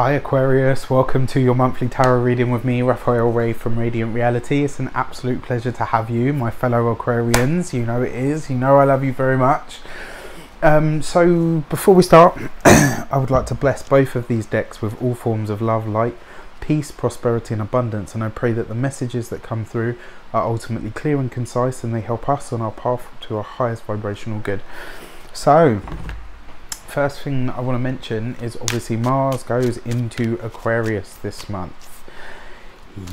Hi Aquarius, welcome to your monthly tarot reading with me, Raphael Ray from Radiant Reality. It's an absolute pleasure to have you, my fellow Aquarians. You know it is, you know I love you very much. So before we start, I would like to bless both of these decks with all forms of love, light, peace, prosperity and abundance, and I pray that the messages that come through are ultimately clear and concise and they help us on our path to our highest vibrational good. So first thing I want to mention is obviously Mars goes into Aquarius this month.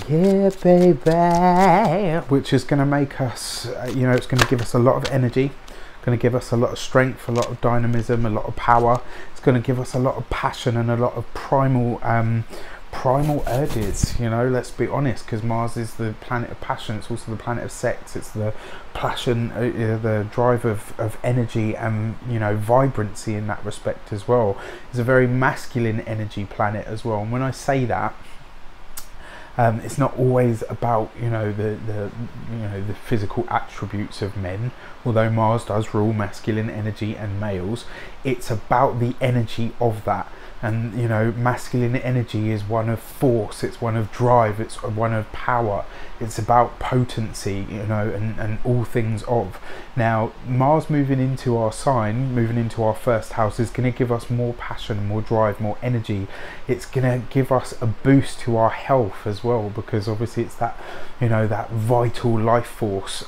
Yeah, baby. Which is going to make us, it's going to give us a lot of energy, going to give us a lot of strength, a lot of dynamism, a lot of power. It's going to give us a lot of passion and a lot of primal urges, let's be honest, because Mars is the planet of passion. It's also the planet of sex. It's the passion, the drive of energy and vibrancy in that respect as well. It's a very masculine energy planet as well, and when I say that, it's not always about the physical attributes of men, although Mars does rule masculine energy and males. It's about the energy of that. And masculine energy is one of force, it's one of drive, it's one of power, it's about potency, and all things of. Now Mars moving into our sign, moving into our first house, is going to give us more passion, more drive, more energy. It's going to give us a boost to our health as well, because obviously it's that that vital life force.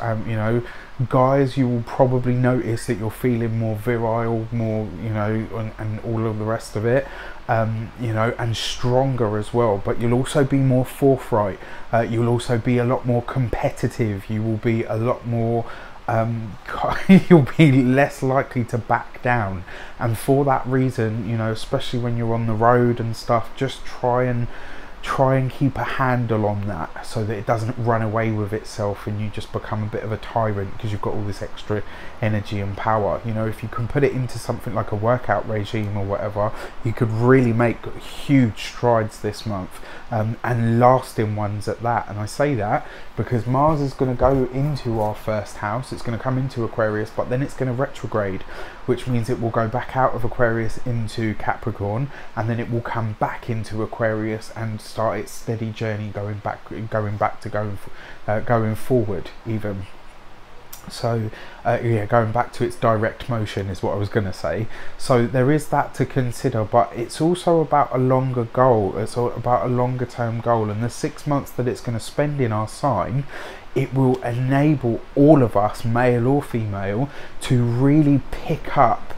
Guys, you will probably notice that you're feeling more virile, more and all of the rest of it, and stronger as well. But you'll also be more forthright. You'll also be a lot more competitive. You will be a lot more you'll be less likely to back down, and for that reason, especially when you're on the road and stuff, just try and keep a handle on that so that it doesn't run away with itself and you just become a bit of a tyrant because you've got all this extra energy and power. If you can put it into something like a workout regime or whatever, you could really make huge strides this month, and lasting ones at that. And I say that because Mars is going to go into our first house. It's going to come into Aquarius, but then it's going to retrograde, which means it will go back out of Aquarius into Capricorn, and then it will come back into Aquarius and start its steady journey going forward even. So going back to its direct motion is what I was going to say. So there is that to consider, but it's also about a longer goal. It's about a longer term goal, and the 6 months that it's going to spend in our sign, it will enable all of us, male or female, to really pick up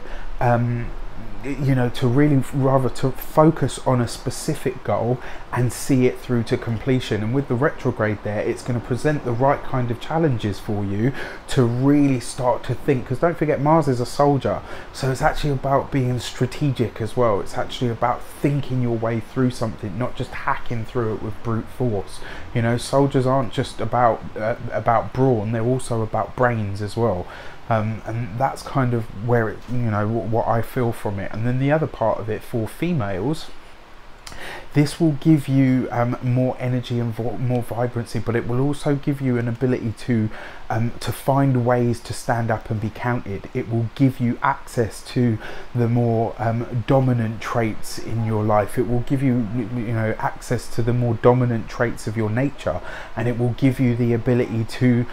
to focus on a specific goal and see it through to completion. And with the retrograde there, it's going to present the right kind of challenges for you to really start to think, because don't forget, Mars is a soldier, so it's actually about being strategic as well. It's actually about thinking your way through something, not just hacking through it with brute force. Soldiers aren't just about brawn, they're also about brains as well. And that's kind of where it, what I feel from it. And then the other part of it for females, this will give you more energy and more vibrancy, but it will also give you an ability to find ways to stand up and be counted. It will give you access to the more dominant traits in your life. It will give you access to the more dominant traits of your nature, and it will give you the ability to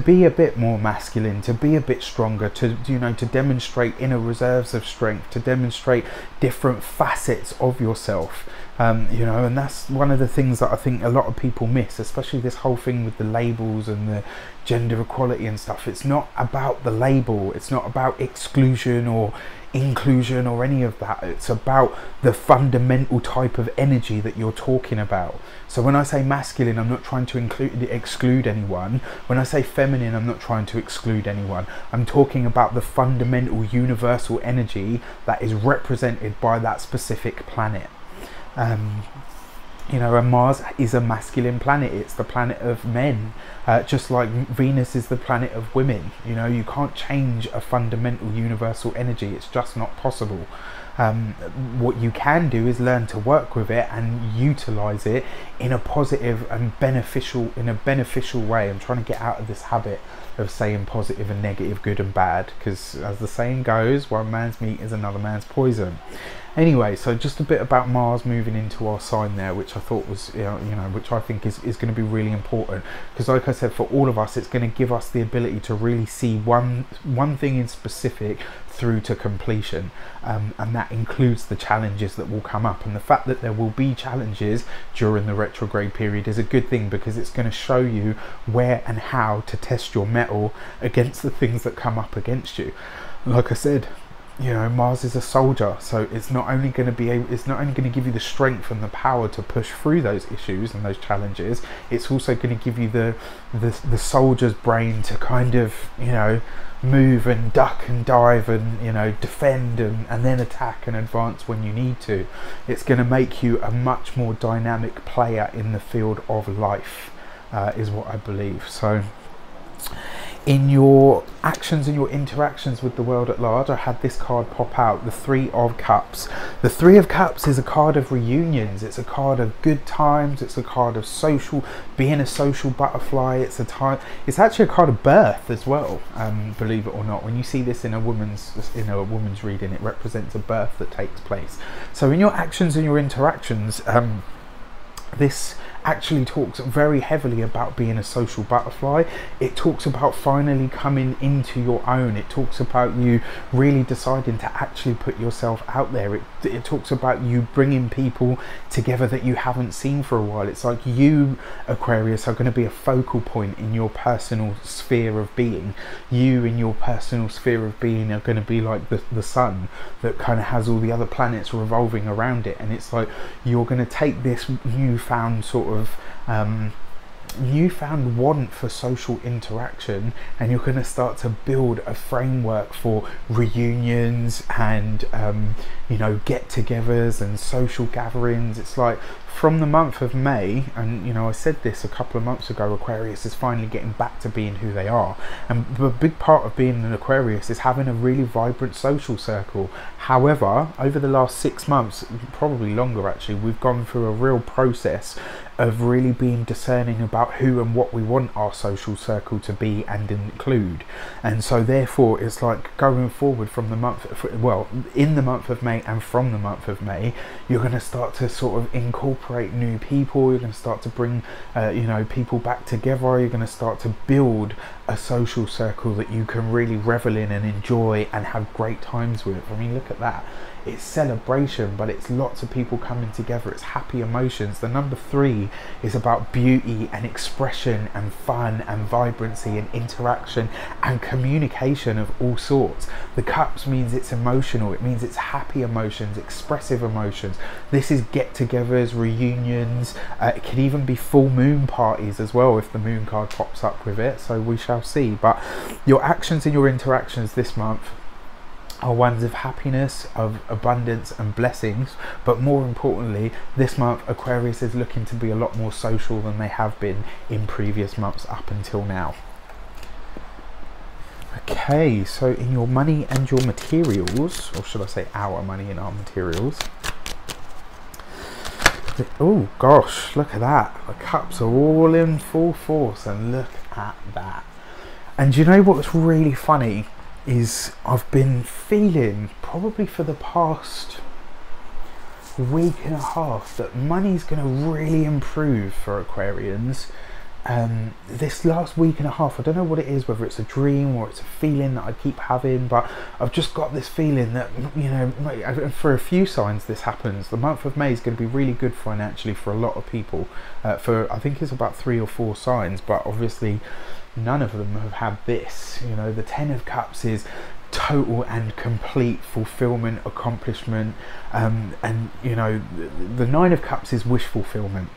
be a bit more masculine, to be a bit stronger, to demonstrate inner reserves of strength, to demonstrate different facets of yourself. And that's one of the things that I think a lot of people miss, especially this whole thing with the labels and the gender equality and stuff. It's not about the label, it's not about exclusion or inclusion or any of that. It's about the fundamental type of energy that you're talking about. So when I say masculine, I'm not trying to exclude anyone. When I say feminine, I'm not trying to exclude anyone. I'm talking about the fundamental universal energy that is represented by that specific planet. And Mars is a masculine planet. It's the planet of men, just like Venus is the planet of women. You can't change a fundamental universal energy. It's just not possible. What you can do is learn to work with it and utilize it in a positive and beneficial way. I'm trying to get out of this habit of saying positive and negative, good and bad, because as the saying goes, one man's meat is another man's poison. Anyway, so just a bit about Mars moving into our sign there, which I thought was, which I think is going to be really important, because like I said, for all of us, it's going to give us the ability to really see one thing in specific through to completion, and that includes the challenges that will come up. And the fact that there will be challenges during the retrograde period is a good thing, because it's going to show you where and how to test your mettle against the things that come up against you. Like I said, Mars is a soldier, so it's not only going to give you the strength and the power to push through those issues and those challenges, it's also going to give you the soldier's brain to kind of move and duck and dive and defend and then attack and advance when you need to. It's going to make you a much more dynamic player in the field of life, is what I believe. So in your actions and your interactions with the world at large, I had this card pop out, the Three of Cups. The Three of Cups is a card of reunions. It's a card of good times. It's a card of being a social butterfly. It's actually a card of birth as well, believe it or not. When you see this in a woman's reading, it represents a birth that takes place. So in your actions and your interactions, this actually talks very heavily about being a social butterfly. It talks about finally coming into your own. It talks about you really deciding to actually put yourself out there. It talks about you bringing people together that you haven't seen for a while. It's like you, Aquarius, are going to be a focal point in your personal sphere of being. You in your personal sphere of being are going to be like the sun that kind of has all the other planets revolving around it. And it's like you're going to take this newfound newfound want for social interaction, and you're going to start to build a framework for reunions and get-togethers and social gatherings. It's like from the month of May, and I said this a couple of months ago, Aquarius is finally getting back to being who they are, and a big part of being an Aquarius is having a really vibrant social circle. However, over the last 6 months, probably longer actually, we've gone through a real process of really being discerning about who and what we want our social circle to be and include. And so therefore it's like going forward from the month, in the month of May and from the month of May, you're going to start to sort of incorporate new people. You're going to start to bring people back together. You're going to start to build a social circle that you can really revel in and enjoy and have great times with. I mean, look at that. It's celebration, but it's lots of people coming together. It's happy emotions. The number 3 is about beauty and expression and fun and vibrancy and interaction and communication of all sorts. The cups means it's emotional. It means it's happy emotions, expressive emotions. This is get-togethers, reunions. It could even be full moon parties as well if the moon card pops up with it. So we shall see. But your actions and your interactions this month are ones of happiness, of abundance and blessings. But more importantly, this month Aquarius is looking to be a lot more social than they have been in previous months up until now. Okay, so in your money and your materials, or should I say our money and our materials, oh gosh, look at that. The cups are all in full force, and look at that. And you know what's really funny is I've been feeling probably for the past week and a half that money's going to really improve for Aquarians. This last week and a half, I don't know what it is, whether it's a dream or it's a feeling that I keep having, but I've just got this feeling that, for a few signs this happens. The month of May is going to be really good financially for a lot of people. I think it's about 3 or 4 signs, but obviously none of them have had this. The 10 of Cups is total and complete fulfillment, accomplishment, and the 9 of Cups is wish fulfillment,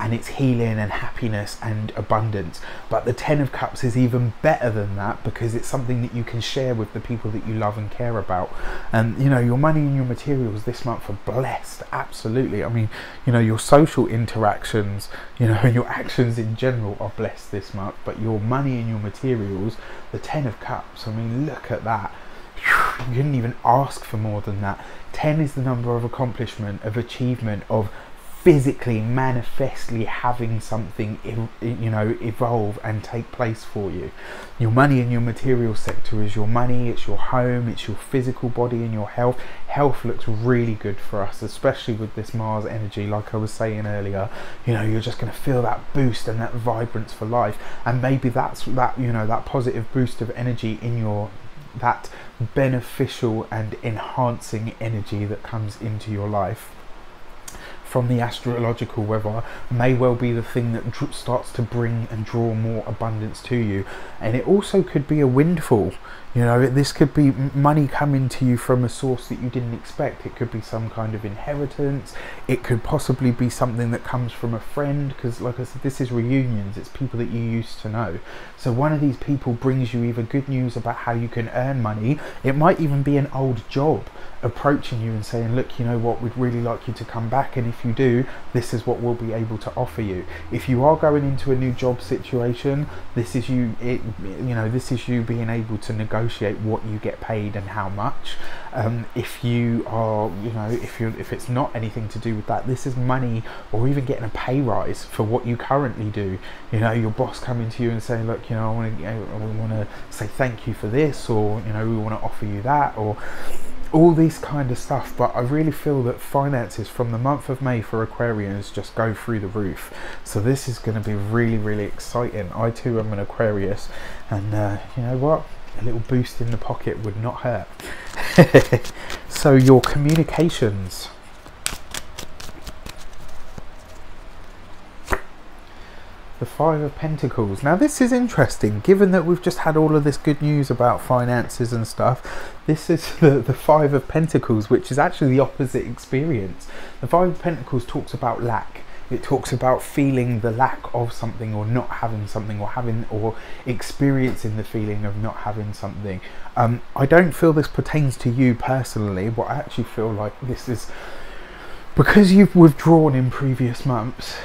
and it's healing and happiness and abundance. But the 10 of Cups is even better than that, because it's something that you can share with the people that you love and care about. And your money and your materials this month are blessed, absolutely. I mean, your social interactions, and your actions in general are blessed this month, but your money and your materials, the 10 of Cups, I mean, look at that. you couldn't even ask for more than that. 10 is the number of accomplishment, of achievement, of physically, manifestly having something, you know, evolve and take place for you. Your money in your material sector is your money, it's your home, it's your physical body and your health. Health looks really good for us, especially with this Mars energy. Like I was saying earlier, you know, you're just going to feel that boost and that vibrance for life. And maybe that's that, you know, that positive boost of energy in your, that beneficial and enhancing energy that comes into your life from the astrological weather may well be the thing that starts to bring and draw more abundance to you. And it also could be a windfall. You know, this could be money coming to you from a source that you didn't expect. It could be some kind of inheritance. It could possibly be something that comes from a friend, because like I said, this is reunions. It's people that you used to know. So one of these people brings you either good news about how you can earn money. It might even be an old job approaching you and saying, look, you know what, we'd really like you to come back, and if you do, this is what we'll be able to offer you. If you are going into a new job situation, this is you, you know, this is you being able to negotiate what you get paid and how much. If you are, you know, if it's not anything to do with that, this is money, or even getting a pay rise for what you currently do. You know, your boss coming to you and saying, look, you know, we want to say thank you for this, or, you know, we want to offer you that, or all this kind of stuff. But I really feel that finances from the month of May for Aquarians just go through the roof. So this is going to be really, really exciting. I too am an Aquarius, and you know what, a little boost in the pocket would not hurt. So your communications. The Five of Pentacles. Now this is interesting, given that we've just had all of this good news about finances and stuff. This is the Five of Pentacles, which is actually the opposite experience. The Five of Pentacles talks about lack. It talks about feeling the lack of something, or not having something, or having, or experiencing the feeling of not having something. I don't feel this pertains to you personally, but I actually feel like this is because you've withdrawn in previous months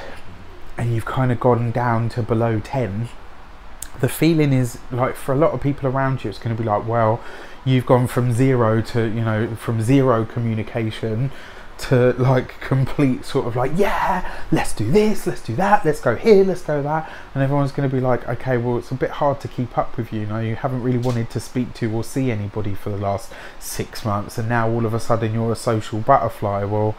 and you've kind of gone down to below 10. The feeling is like, for a lot of people around you, it's going to be like, well, you've gone from zero to, you know, from zero communication to like complete sort of like, yeah, let's do this, let's do that, let's go here, let's go that. And everyone's going to be like, okay, well, it's a bit hard to keep up with you. You know, you haven't really wanted to speak to or see anybody for the last 6 months, and now all of a sudden you're a social butterfly. Well,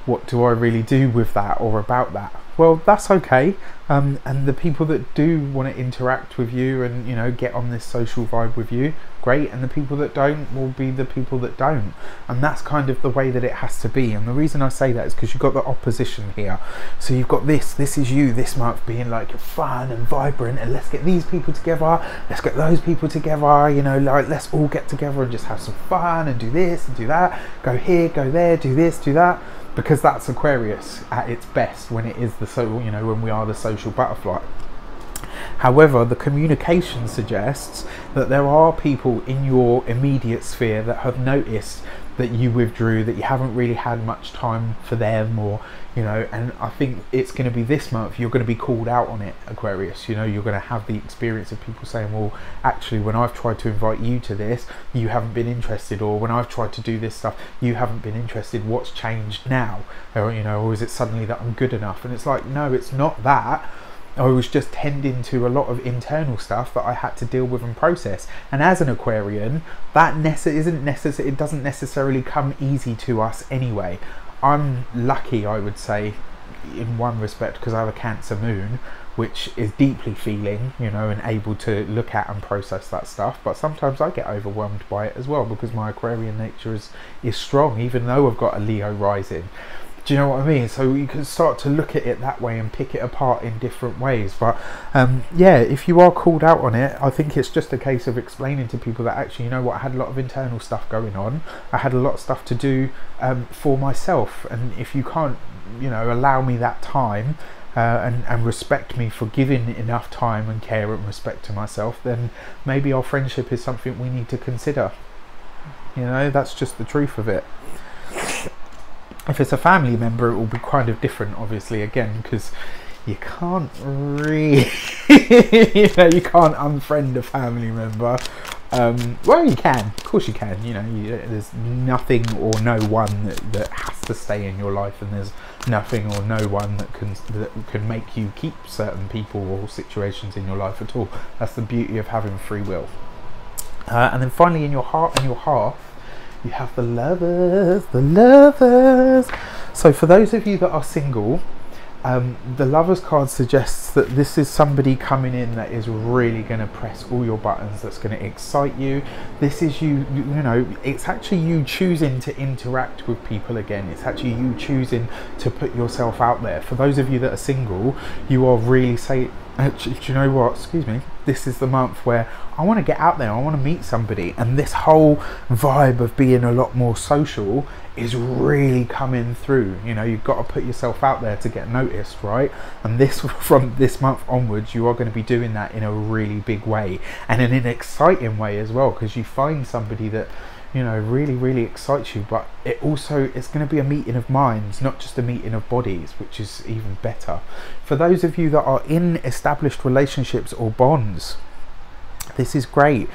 what do I really do with that or about that? Well, that's okay. And the people that do want to interact with you and, you know, get on this social vibe with you, great. And the people that don't will be the people that don't. And that's kind of the way that it has to be. And the reason I say that is because you've got the opposition here. So you've got this is you this month being like fun and vibrant, and let's get these people together, let's get those people together, you know, like let's all get together and just have some fun and do this and do that, go here, go there, do this, do that. Because that's Aquarius at its best, when it is the, so, you know, when we are the social butterfly. However, the communication suggests that there are people in your immediate sphere that have noticed that you withdrew, that you haven't really had much time for them, or, you know, and I think it's going to be this month you're going to be called out on it, Aquarius. You know, you're going to have the experience of people saying, well, actually, when I've tried to invite you to this, you haven't been interested, or when I've tried to do this stuff, you haven't been interested. What's changed now? Or, you know, or is it suddenly that I'm good enough? And it's like, no, it's not that. I was just tending to a lot of internal stuff that I had to deal with and process. And as an Aquarian, that it doesn't necessarily come easy to us anyway. I'm lucky, I would say, in one respect, because I have a Cancer moon, which is deeply feeling, you know, and able to look at and process that stuff. But sometimes I get overwhelmed by it as well, because my Aquarian nature is strong, even though I've got a Leo rising. Do you know what I mean? So you can start to look at it that way and pick it apart in different ways. But yeah, if you are called out on it, I think it's just a case of explaining to people that actually, you know what, I had a lot of internal stuff going on. I had a lot of stuff to do for myself. And if you can't, you know, allow me that time and respect me for giving enough time and care and respect to myself, then maybe our friendship is something we need to consider. You know, that's just the truth of it. If it's a family member, it will be kind of different, obviously, again, because you can't really, you know, you can't unfriend a family member. Well, you can, of course you can, you know, there's nothing or no one that has to stay in your life, and there's nothing or no one that can make you keep certain people or situations in your life at all. That's the beauty of having free will. And then finally, in your heart and your half, you have the lovers, the lovers. So for those of you that are single, the lovers card suggests that this is somebody coming in that is really going to press all your buttons, that's going to excite you. This is you know, it's actually you choosing to interact with people again. It's actually you choosing to put yourself out there. For those of you that are single, you are really saying, actually, do you know what, excuse me, this is the month where I want to get out there, I want to meet somebody, and this whole vibe of being a lot more social is really coming through. You know, you've got to put yourself out there to get noticed, right? And this, from this month onwards, you are going to be doing that in a really big way, and in an exciting way as well, because you find somebody that, you know, really excites you. But it also, it's going to be a meeting of minds, not just a meeting of bodies, which is even better. For those of you that are in established relationships or bonds, this is great.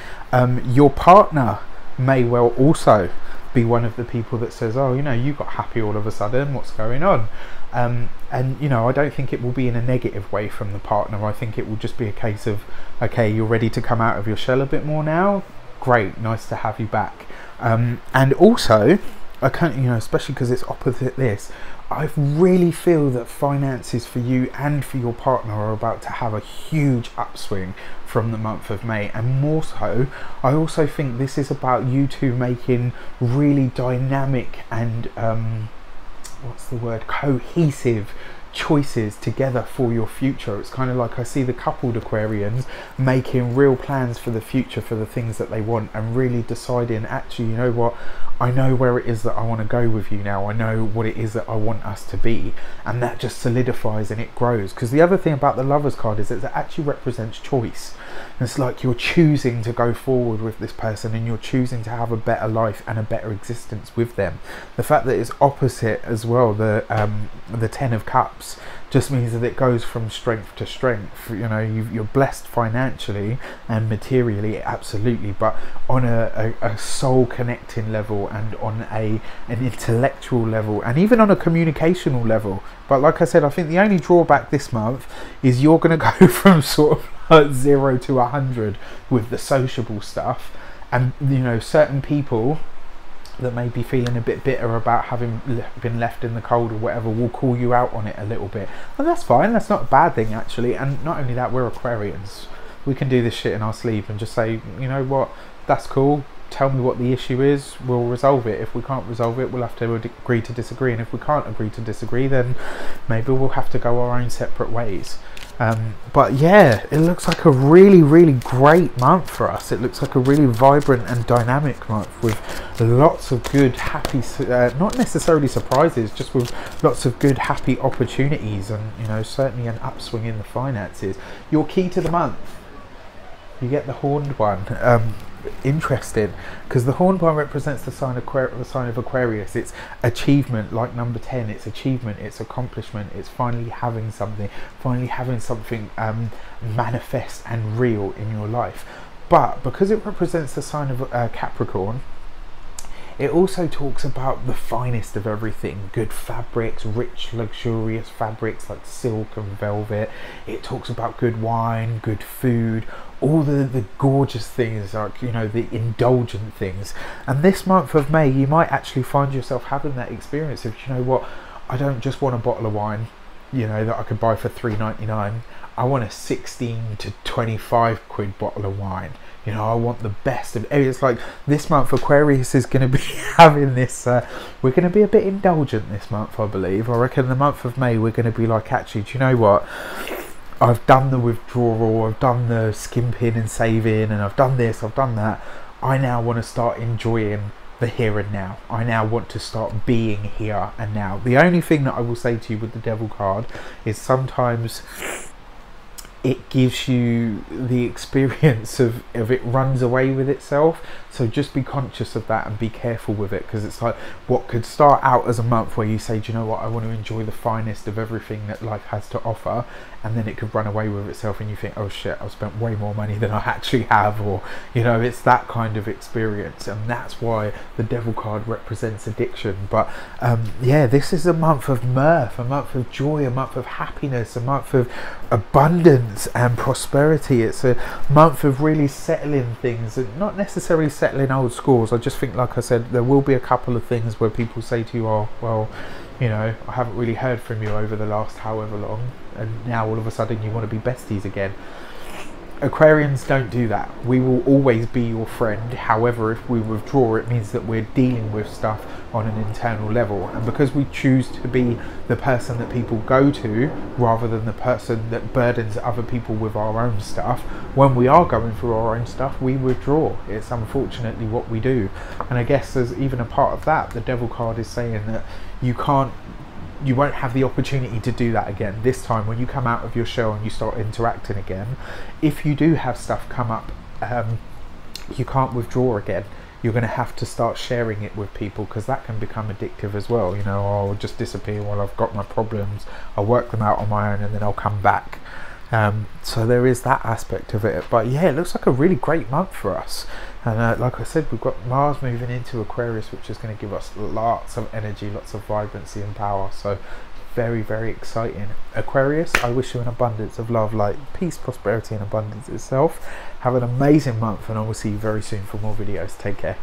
Your partner may well also be one of the people that says, oh, you know, you got happy all of a sudden, what's going on? And you know, I don't think it will be in a negative way from the partner. I think it will just be a case of, okay, you're ready to come out of your shell a bit more now, great, nice to have you back. And also, I can't, you know, especially because it's opposite this, I really feel that finances for you and for your partner are about to have a huge upswing from the month of May. And more so, I also think this is about you two making really dynamic and what's the word, cohesive choices together for your future. It's kind of like I see the coupled Aquarians making real plans for the future, for the things that they want, and really deciding, actually, you know what, I know where it is that I want to go with you now, I know what it is that I want us to be, and that just solidifies and it grows. Because the other thing about the lovers card is that it actually represents choice. It's like you're choosing to go forward with this person, and you're choosing to have a better life and a better existence with them. The fact that it's opposite as well, the 10 of Cups, just means that it goes from strength to strength. You know, you're blessed financially and materially, absolutely, but on a soul connecting level, and on an intellectual level, and even on a communicational level. But like I said, I think the only drawback this month is you're going to go from sort of like 0 to 100 with the sociable stuff, and you know, certain people that may be feeling a bit bitter about having been left in the cold or whatever will call you out on it a little bit, and that's fine. That's not a bad thing, actually. And not only that, we're Aquarians, we can do this shit in our sleep and just say, you know what, that's cool, tell me what the issue is, we'll resolve it. If we can't resolve it, we'll have to agree to disagree, and if we can't agree to disagree, then maybe we'll have to go our own separate ways. But yeah, it looks like a really great month for us. It looks like a really vibrant and dynamic month with lots of good, happy, not necessarily surprises, just with lots of good, happy opportunities, and you know, certainly an upswing in the finances. Your key to the month, you get the horned one. Interesting, because the horned one represents the sign of Aquarius. It's achievement, like number 10. It's achievement, it's accomplishment, it's finally having something manifest and real in your life. But because it represents the sign of Capricorn, it also talks about the finest of everything, good fabrics, rich, luxurious fabrics like silk and velvet. It talks about good wine, good food, all the gorgeous things, like, you know, the indulgent things. And this month of May, you might actually find yourself having that experience of, you know what, I don't just want a bottle of wine, you know, that I could buy for £3.99. I want a 16 to 25 quid bottle of wine. You know, I want the best of. It's like this month Aquarius is going to be having this, we're going to be a bit indulgent this month, I believe. I reckon the month of May we're going to be like, actually, do you know what, I've done the withdrawal, I've done the skimping and saving, and I've done this, I've done that. I now want to start enjoying the here and now. I now want to start being here and now. The only thing that I will say to you with the Devil card is sometimes it gives you the experience of it runs away with itself. So just be conscious of that and be careful with it, because it's like what could start out as a month where you say, do you know what, I want to enjoy the finest of everything that life has to offer, and then it could run away with itself and you think, oh shit, I've spent way more money than I actually have, or you know, it's that kind of experience. And that's why the devil card represents addiction. But yeah, this is a month of mirth, a month of joy, a month of happiness, a month of abundance and prosperity. It's a month of really settling things, and not necessarily settling old scores. I just think, like I said, there will be a couple of things where people say to you, oh well, you know, I haven't really heard from you over the last however long, and now all of a sudden you want to be besties again. Aquarians don't do that. We will always be your friend. However, if we withdraw, it means that we're dealing with stuff on an internal level, and because we choose to be the person that people go to rather than the person that burdens other people with our own stuff, when we are going through our own stuff, we withdraw. It's unfortunately what we do. And I guess there's even a part of that, the devil card is saying that you won't have the opportunity to do that again. This time when you come out of your shell and you start interacting again, if you do have stuff come up, you can't withdraw again. You're going to have to start sharing it with people, because that can become addictive as well. You know, I'll just disappear while I've got my problems, I'll work them out on my own, and then I'll come back. So there is that aspect of it. But yeah, it looks like a really great month for us. And like I said, we've got Mars moving into Aquarius, which is going to give us lots of energy, lots of vibrancy and power. So very, very exciting. Aquarius, I wish you an abundance of love, light, peace, prosperity and abundance itself. Have an amazing month, and I will see you very soon for more videos. Take care.